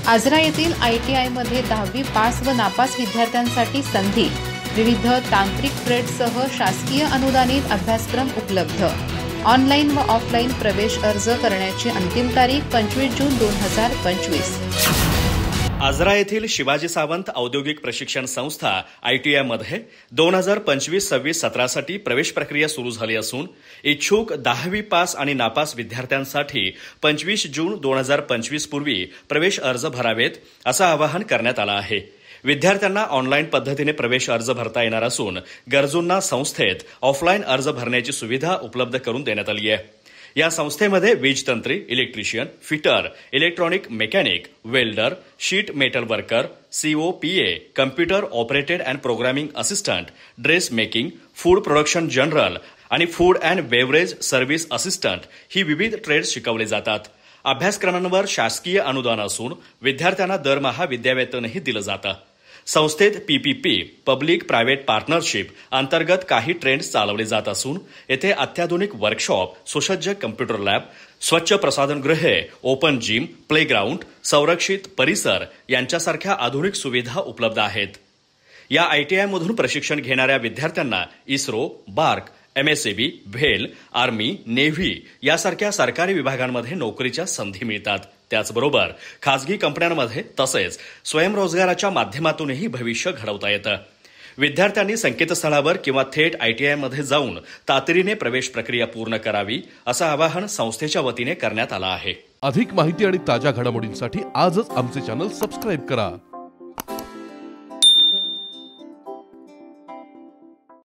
आजरा येथील ITI मध्ये 10वी पास व नापास विद्यार्थ्यांसाठी संधी, विविध तांत्रिक ट्रेडसह शासकीय अनुदानित अभ्यासक्रम उपलब्ध। ऑनलाईन व ऑफलाईन प्रवेश अर्ज करण्याची अंतिम तारीख 25 जून 2025। आजरा येथील शिवाजी सावंत औद्योगिक प्रशिक्षण संस्था ITI मध्ये 2025-26 सत्रासाठी प्रवेश प्रक्रिया सुरू झाली असून इच्छुक 10वी पास आणि नापास विद्यार्थ्यांसाठी 25 जून 2025 पूर्वी प्रवेश अर्ज भरावेत असं आवाहन करण्यात आलं आहे। विद्यार्थ्यांना ऑनलाईन पद्धतीने प्रवेश अर्ज भरता येणार असून गरजूंना संस्थेत ऑफलाईन अर्ज भरण्याची सुविधा उपलब्ध करून देण्यात आली आहे। या संस्थेमध्ये वीजतंत्री, electrician, fitter, electronic mechanic, welder, sheet metal worker, COPA, computer operated and programming assistant, dress making, food production general आणि food and beverage service assistant ही विविध ट्रेड्स शिकवले जातात। अभ्यासक्रमांवर शासकीय अनुदान असून विद्यार्थ्यांना दरमहा विद्यावेतनही दिलं जातं। संस्थेत PPP पब्लिक प्रायव्हेट पार्टनरशिप अंतर्गत काही ट्रेंड्स चालवले जात असून येथे अत्याधुनिक वर्कशॉप, सुसज्ज कम्प्युटर लॅब, स्वच्छ प्रसाधनगृहे, ओपन जिम, प्लेग्राऊंड, संरक्षित परिसर यांच्यासारख्या आधुनिक सुविधा उपलब्ध आहेत। या ITI मधून प्रशिक्षण घेणाऱ्या विद्यार्थ्यांना इस्रो, बार्क, MSAB, भेल, आर्मी, नेव्ही यासारख्या सरकारी विभागांमध्ये नोकरीच्या संधी मिळतात। त्याचबरोबर खासगी कंपन्यांमध्ये तसेच स्वयंरोजगाराच्या माध्यमातूनही भविष्य घडवता येतं। विद्यार्थ्यांनी संकेतस्थळावर किंवा थेट ITI मध्ये जाऊन तातडीने प्रवेश प्रक्रिया पूर्ण करावी असं आवाहन संस्थेच्या वतीने करण्यात आलं आहे। अधिक माहिती आणि ताज्या घडामोडींसाठी आजच आमचे चॅनल सबस्क्राइब करा।